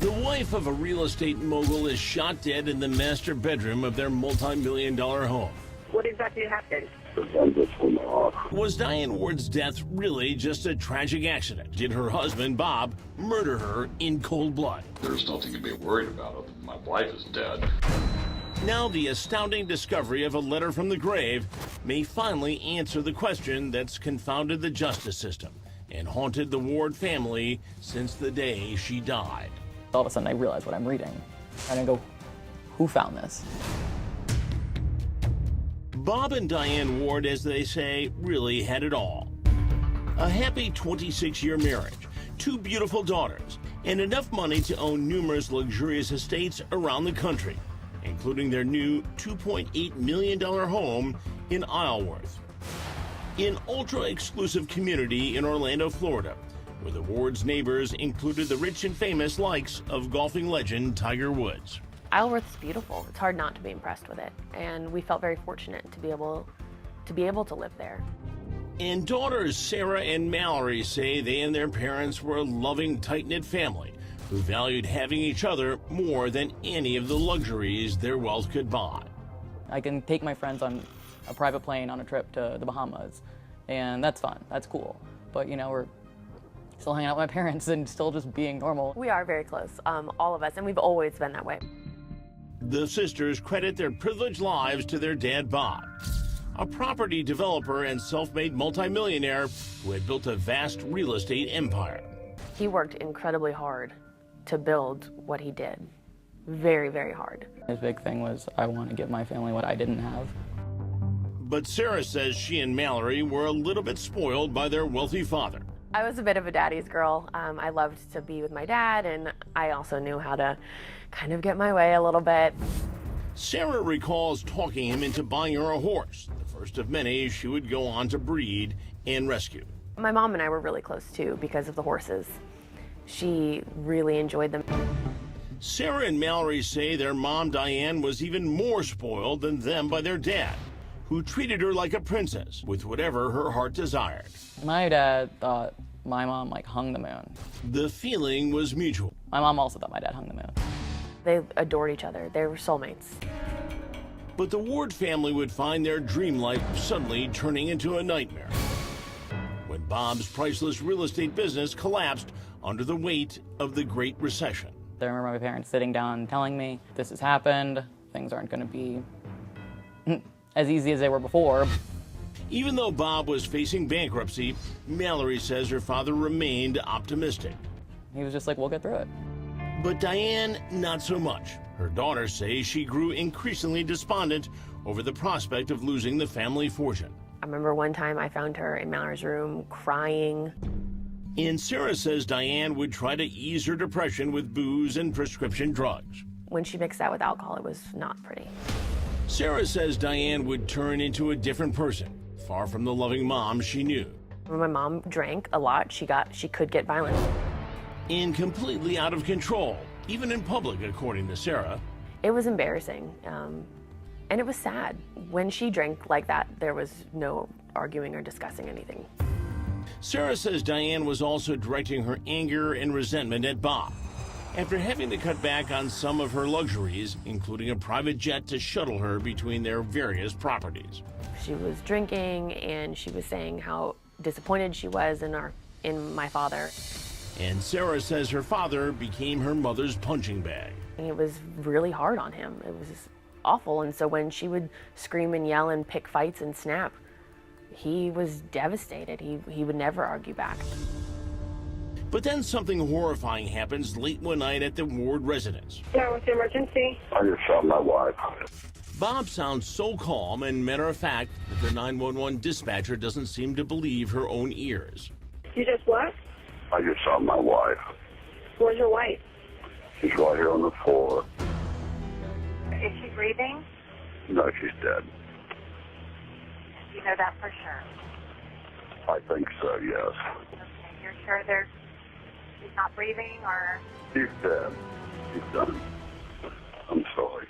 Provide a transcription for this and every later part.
The wife of a real estate mogul is shot dead in the master bedroom of their multi-million-dollar home. What exactly happened? Was Diane Ward's death really just a tragic accident? Did her husband, Bob, murder her in cold blood? There's nothing to be worried about other than my wife is dead. Now the astounding discovery of a letter from the grave may finally answer the question that's confounded the justice system and haunted the Ward family since the day she died. All of a sudden I realize what I'm reading, and I go, who found this? Bob and Diane Ward, as they say, really had it all. A happy 26-year marriage, 2 beautiful daughters, and enough money to own numerous luxurious estates around the country, including their new $2.8 million home in Isleworth, an ultra-exclusive community in Orlando, Florida, where the Ward's neighbors included the rich and famous likes of golfing legend Tiger Woods. Isleworth's beautiful. It's hard not to be impressed with it, and we felt very fortunate to be able to live there. And daughters Sarah and Mallory say they and their parents were a loving, tight-knit family who valued having each other more than any of the luxuries their wealth could buy. I can take my friends on a private plane on a trip to the Bahamas, and that's fun, that's cool. But you know, we're still hanging out with my parents and still just being normal. We are very close, all of us, and we've always been that way. The sisters credit their privileged lives to their dad, Bob, a property developer and self-made multimillionaire who had built a vast real estate empire. He worked incredibly hard to build what he did. Very, very hard. His big thing was, I want to give my family what I didn't have. But Sarah says she and Mallory were a little bit spoiled by their wealthy father. I was a bit of a daddy's girl. I loved to be with my dad, and I also knew how to kind of get my way a little bit. Sarah recalls talking him into buying her a horse, the first of many she would go on to breed and rescue. My mom and I were really close too because of the horses. She really enjoyed them. Sarah and Mallory say their mom, Diane, was even more spoiled than them by their dad, who treated her like a princess with whatever her heart desired. My dad thought my mom hung the moon. The feeling was mutual. My mom also thought my dad hung the moon. They adored each other. They were soulmates. But the Ward family would find their dream life suddenly turning into a nightmare when Bob's priceless real estate business collapsed under the weight of the Great Recession. I remember my parents sitting down and telling me, this has happened, things aren't going to be as easy as they were before. Even though Bob was facing bankruptcy, Mallory says her father remained optimistic. He was just like, we'll get through it. But Diane, not so much. Her daughters say she grew increasingly despondent over the prospect of losing the family fortune. I remember one time I found her in Mallory's room crying. And Sarah says Diane would try to ease her depression with booze and prescription drugs. When she mixed that with alcohol, it was not pretty. Sarah says Diane would turn into a different person, far from the loving mom she knew. When my mom drank a lot, she could get violent. And completely out of control, even in public, according to Sarah. It was embarrassing, and it was sad. When she drank like that, there was no arguing or discussing anything. Sarah says Diane was also directing her anger and resentment at Bob after having to cut back on some of her luxuries, including a private jet to shuttle her between their various properties. She was drinking, and she was saying how disappointed she was in my father. And Sarah says her father became her mother's punching bag. It was really hard on him. It was awful, and so when she would scream and yell and pick fights and snap, he was devastated. He would never argue back. But then something horrifying happens late one night at the Ward residence. Yeah, what's the emergency? I just shot my wife. Bob sounds so calm and matter of fact that the 911 dispatcher doesn't seem to believe her own ears. You just what? I just shot my wife. Where's your wife? She's right here on the floor. Is she breathing? No, she's dead. You know that for sure. I think so, yes. Okay, you're sure she's not breathing, or? She's dead. She's done. I'm sorry.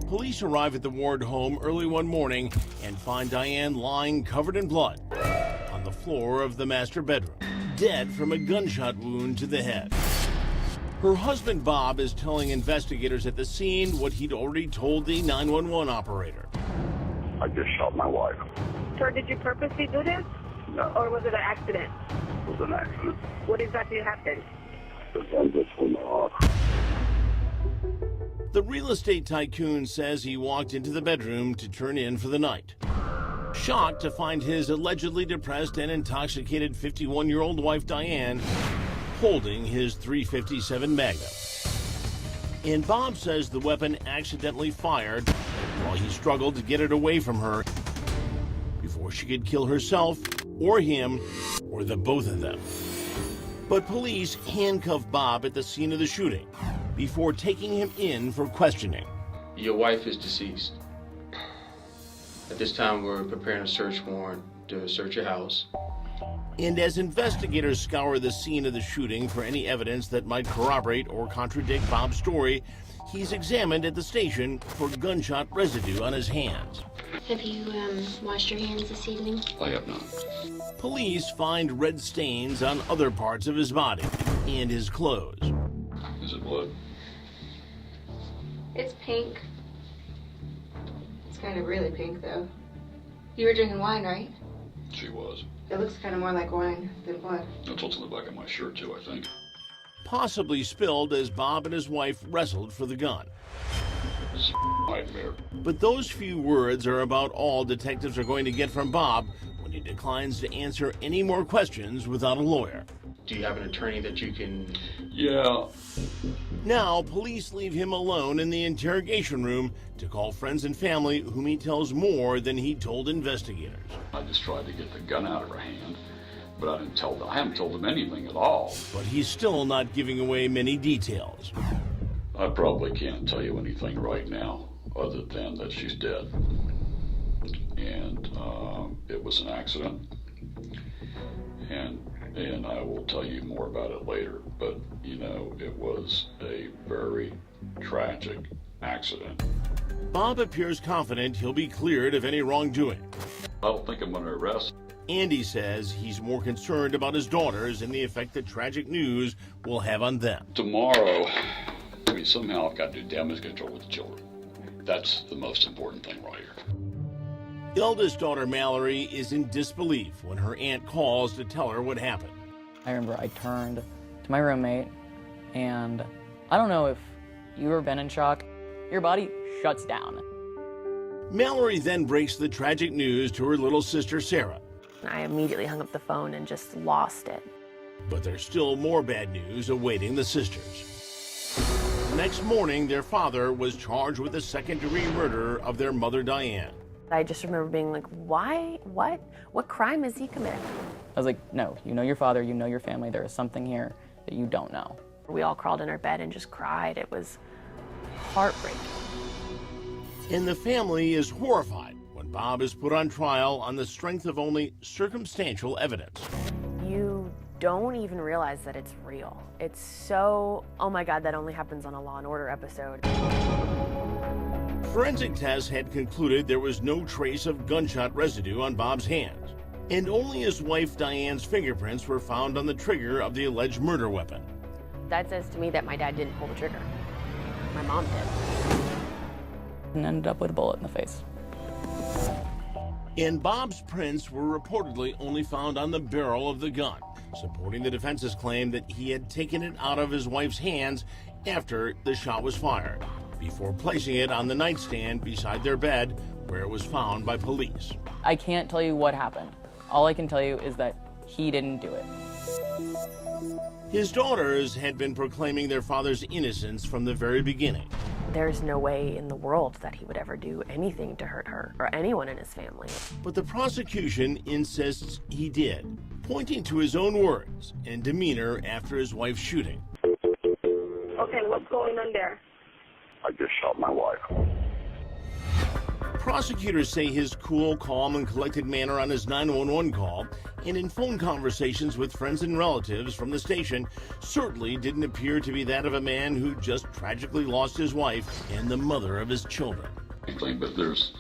Police arrive at the Ward home early one morning and find Diane lying covered in blood on the floor of the master bedroom, dead from a gunshot wound to the head. Her husband, Bob, is telling investigators at the scene what he'd already told the 911 operator. I just shot my wife. Sir, did you purposely do this? No, Or was it an accident? it was an accident. What exactly happened? The gun just went off. The real estate tycoon says he walked into the bedroom to turn in for the night. Shocked to find his allegedly depressed and intoxicated 51-year-old wife, Diane, holding his .357 Magnum. And Bob says the weapon accidentally fired while he struggled to get it away from her before she could kill herself or him or the both of them. But police handcuffed Bob at the scene of the shooting before taking him in for questioning. Your wife is deceased. At this time, we're preparing a search warrant to search your house. And as investigators scour the scene of the shooting for any evidence that might corroborate or contradict Bob's story, he's examined at the station for gunshot residue on his hands. Have you washed your hands this evening? I have not. Police find red stains on other parts of his body and his clothes. Is it blood? It's pink. It's kind of really pink, though. You were drinking wine, right? She was. It looks kind of more like wine than blood. That's what's on the back of my shirt, too, I think. Possibly spilled as Bob and his wife wrestled for the gun. It's a nightmare. But those few words are about all detectives are going to get from Bob when he declines to answer any more questions without a lawyer. Do you have an attorney that you can... Yeah. Now, police leave him alone in the interrogation room to call friends and family, whom he tells more than he told investigators. I just tried to get the gun out of her hand, but I haven't told them anything at all. But he's still not giving away many details. I probably can't tell you anything right now other than that she's dead. And it was an accident. And I will tell you more about it later. But, you know, it was a very tragic accident. Bob appears confident he'll be cleared of any wrongdoing. I don't think I'm going to arrest. Andy says he's more concerned about his daughters and the effect that tragic news will have on them. Tomorrow, I mean, somehow I've got to do damage control with the children. That's the most important thing right here. Eldest daughter Mallory is in disbelief when her aunt calls to tell her what happened. I remember I turned to my roommate, and I don't know if you've ever been in shock. Your body shuts down. Mallory then breaks the tragic news to her little sister Sarah. I immediately hung up the phone and just lost it. But there's still more bad news awaiting the sisters. The next morning, their father was charged with the second-degree murder of their mother, Diane. I just remember being like, why? What crime has he committed? I was like, no, you know your father, you know your family, there is something here that you don't know. We all crawled in our bed and just cried. It was heartbreaking. And the family is horrified when Bob is put on trial on the strength of only circumstantial evidence. You don't even realize that it's real. It's so, oh my God, that only happens on a Law & Order episode. Forensic tests had concluded there was no trace of gunshot residue on Bob's hands, and only his wife Diane's fingerprints were found on the trigger of the alleged murder weapon. That says to me that my dad didn't pull the trigger. My mom did. And ended up with a bullet in the face. And Bob's prints were reportedly only found on the barrel of the gun, supporting the defense's claim that he had taken it out of his wife's hands after the shot was fired, before placing it on the nightstand beside their bed, where it was found by police. I can't tell you what happened. All I can tell you is that he didn't do it. His daughters had been proclaiming their father's innocence from the very beginning. There's no way in the world that he would ever do anything to hurt her or anyone in his family. But the prosecution insists he did, pointing to his own words and demeanor after his wife's shooting. Okay, what's going on there? I just shot my wife. Prosecutors say his cool, calm, and collected manner on his 911 call and in phone conversations with friends and relatives from the station certainly didn't appear to be that of a man who just tragically lost his wife and the mother of his children. But there's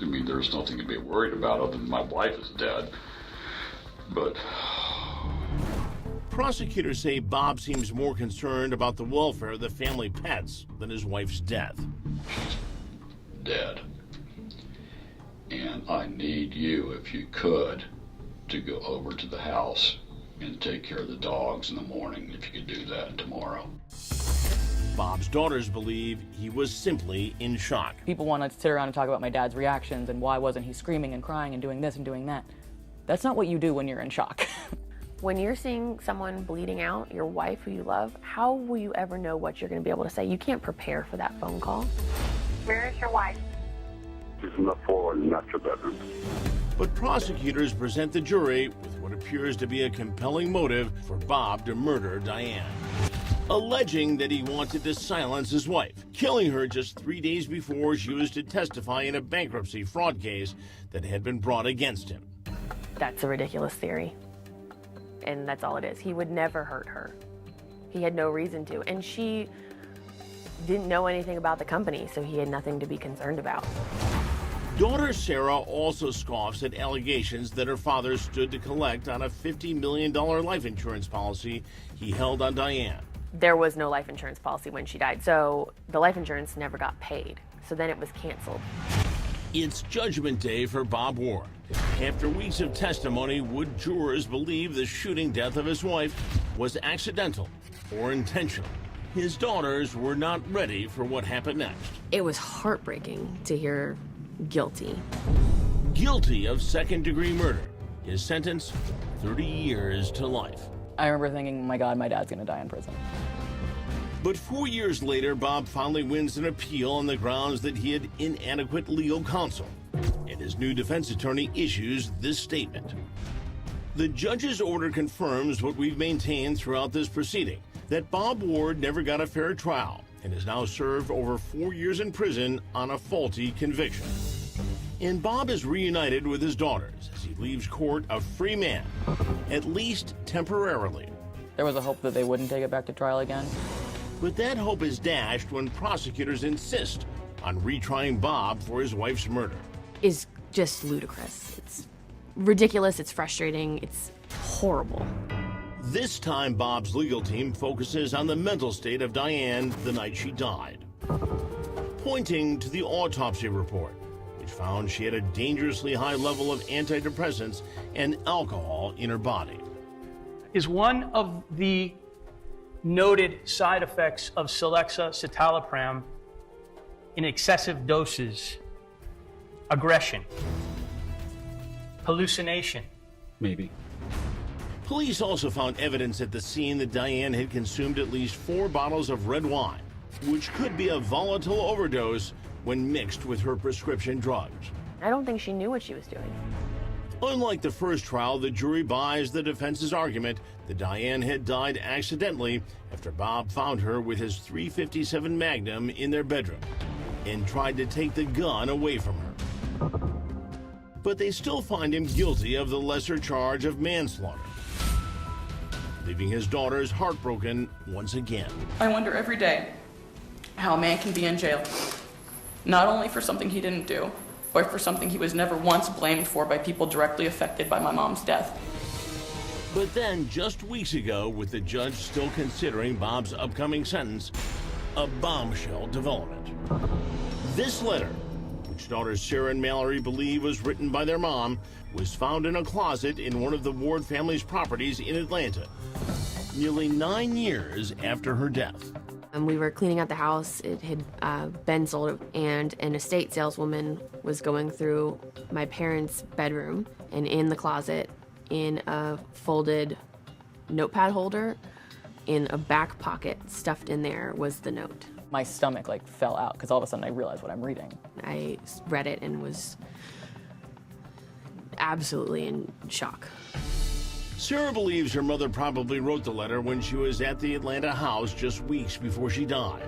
nothing to be worried about other than my wife is dead. But prosecutors say Bob seems more concerned about the welfare of the family pets than his wife's death. Dead. And I need you, if you could, to go over to the house and take care of the dogs in the morning, if you could do that tomorrow. Bob's daughters believe he was simply in shock. People want to sit around and talk about my dad's reactions and why wasn't he screaming and crying and doing this and doing that. That's not what you do when you're in shock. When you're seeing someone bleeding out, your wife who you love, how will you ever know what you're going to be able to say? You can't prepare for that phone call. Where is your wife? She's in the forward master bedroom. But prosecutors present the jury with what appears to be a compelling motive for Bob to murder Diane, alleging that he wanted to silence his wife, killing her just 3 days before she was to testify in a bankruptcy fraud case that had been brought against him. That's a ridiculous theory. And that's all it is. He would never hurt her. He had no reason to. And she didn't know anything about the company, so he had nothing to be concerned about. Daughter Sarah also scoffs at allegations that her father stood to collect on a $50 million life insurance policy he held on Diane. There was no life insurance policy when she died, so the life insurance never got paid. So then it was canceled. It's judgment day for Bob Ward. After weeks of testimony, would jurors believe the shooting death of his wife was accidental or intentional? His daughters were not ready for what happened next. It was heartbreaking to hear guilty. Guilty of second-degree murder. His sentence, 30 years to life. I remember thinking, my God, my dad's gonna die in prison. But 4 years later, Bob finally wins an appeal on the grounds that he had inadequate legal counsel. And his new defense attorney issues this statement. The judge's order confirms what we've maintained throughout this proceeding, that Bob Ward never got a fair trial and has now served over 4 years in prison on a faulty conviction. And Bob is reunited with his daughters as he leaves court a free man, at least temporarily. There was a hope that they wouldn't take it back to trial again. But that hope is dashed when prosecutors insist on retrying Bob for his wife's murder. Is just ludicrous. It's ridiculous, it's frustrating, it's horrible. This time, Bob's legal team focuses on the mental state of Diane the night she died, pointing to the autopsy report, which found she had a dangerously high level of antidepressants and alcohol in her body. Is one of the noted side effects of Celexa citalopram in excessive doses aggression, hallucination? Maybe. Police also found evidence at the scene that Diane had consumed at least 4 bottles of red wine, which could be a volatile overdose when mixed with her prescription drugs. I don't think she knew what she was doing. Unlike the first trial, the jury buys the defense's argument that Diane had died accidentally after Bob found her with his .357 Magnum in their bedroom and tried to take the gun away from her. But they still find him guilty of the lesser charge of manslaughter, leaving his daughters heartbroken once again. I wonder every day how a man can be in jail, not only for something he didn't do, but for something he was never once blamed for by people directly affected by my mom's death. But then, just weeks ago, with the judge still considering Bob's upcoming sentence, a bombshell development. This letter, which daughters Sarah and Mallory believe was written by their mom, was found in a closet in one of the Ward family's properties in Atlanta, nearly 9 years after her death. We were cleaning out the house. It had been sold, and an estate saleswoman was going through my parents' bedroom, and in the closet, in a folded notepad holder, in a back pocket stuffed in there was the note. My stomach fell out because all of a sudden I realized what I'm reading. I read it and was absolutely in shock. Sarah believes her mother probably wrote the letter when she was at the Atlanta house just weeks before she died.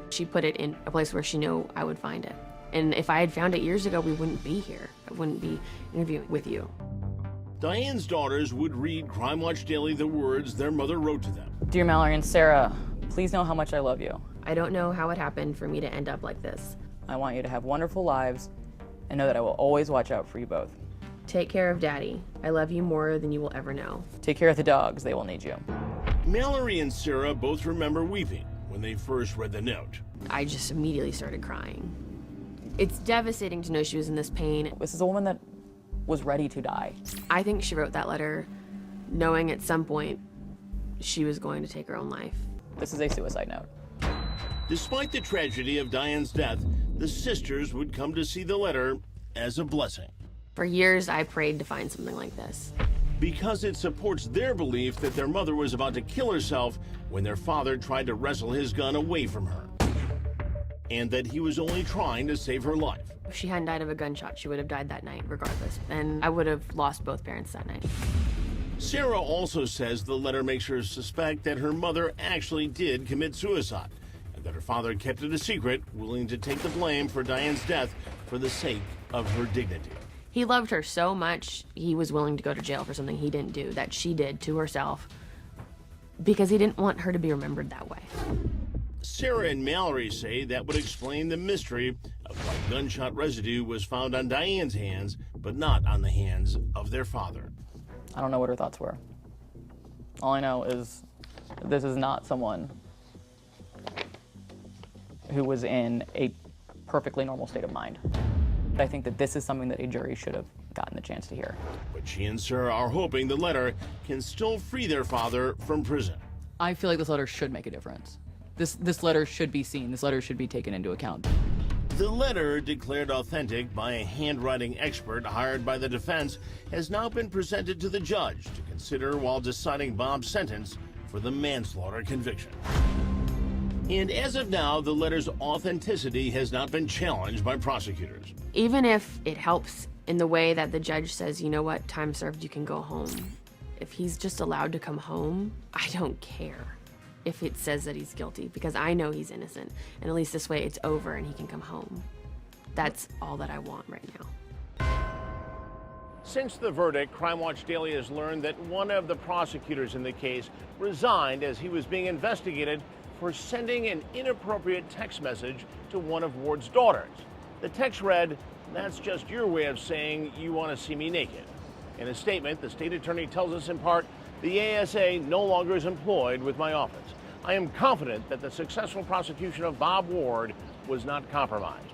She put it in a place where she knew I would find it. And if I had found it years ago, we wouldn't be here. I wouldn't be interviewing with you. Diane's daughters would read Crime Watch Daily the words their mother wrote to them. Dear Mallory and Sarah, please know how much I love you. I don't know how it happened for me to end up like this. I want you to have wonderful lives and know that I will always watch out for you both. Take care of Daddy. I love you more than you will ever know. Take care of the dogs. They will need you. Mallory and Sarah both remember weeping when they first read the note. I just immediately started crying. It's devastating to know she was in this pain. This is a woman that was ready to die. I think she wrote that letter knowing at some point she was going to take her own life. This is a suicide note. Despite the tragedy of Diane's death, the sisters would come to see the letter as a blessing. For years, I prayed to find something like this. Because it supports their belief that their mother was about to kill herself when their father tried to wrestle his gun away from her. And that he was only trying to save her life. If she hadn't died of a gunshot, she would have died that night regardless. And I would have lost both parents that night. Sarah also says the letter makes her suspect that her mother actually did commit suicide, and that her father kept it a secret, willing to take the blame for Diane's death for the sake of her dignity. He loved her so much, he was willing to go to jail for something he didn't do, that she did to herself, because he didn't want her to be remembered that way. Sarah and Mallory say that would explain the mystery of why gunshot residue was found on Diane's hands, but not on the hands of their father. I don't know what her thoughts were. All I know is this is not someone who was in a perfectly normal state of mind. I think that this is something that a jury should have gotten the chance to hear. But she and Sarah are hoping the letter can still free their father from prison. I feel like this letter should make a difference. This letter should be seen. This letter should be taken into account. The letter, declared authentic by a handwriting expert hired by the defense, has now been presented to the judge to consider while deciding Bob's sentence for the manslaughter conviction. And as of now, the letter's authenticity has not been challenged by prosecutors. Even if it helps in the way that the judge says, you know what, time served, you can go home. If he's just allowed to come home, I don't care if it says that he's guilty, because I know he's innocent. And at least this way it's over and he can come home. That's all that I want right now. Since the verdict, Crime Watch Daily has learned that one of the prosecutors in the case resigned as he was being investigated for sending an inappropriate text message to one of Ward's daughters. The text read, "That's just your way of saying you want to see me naked." In a statement, the state attorney tells us in part, the ASA no longer is employed with my office. I am confident that the successful prosecution of Bob Ward was not compromised.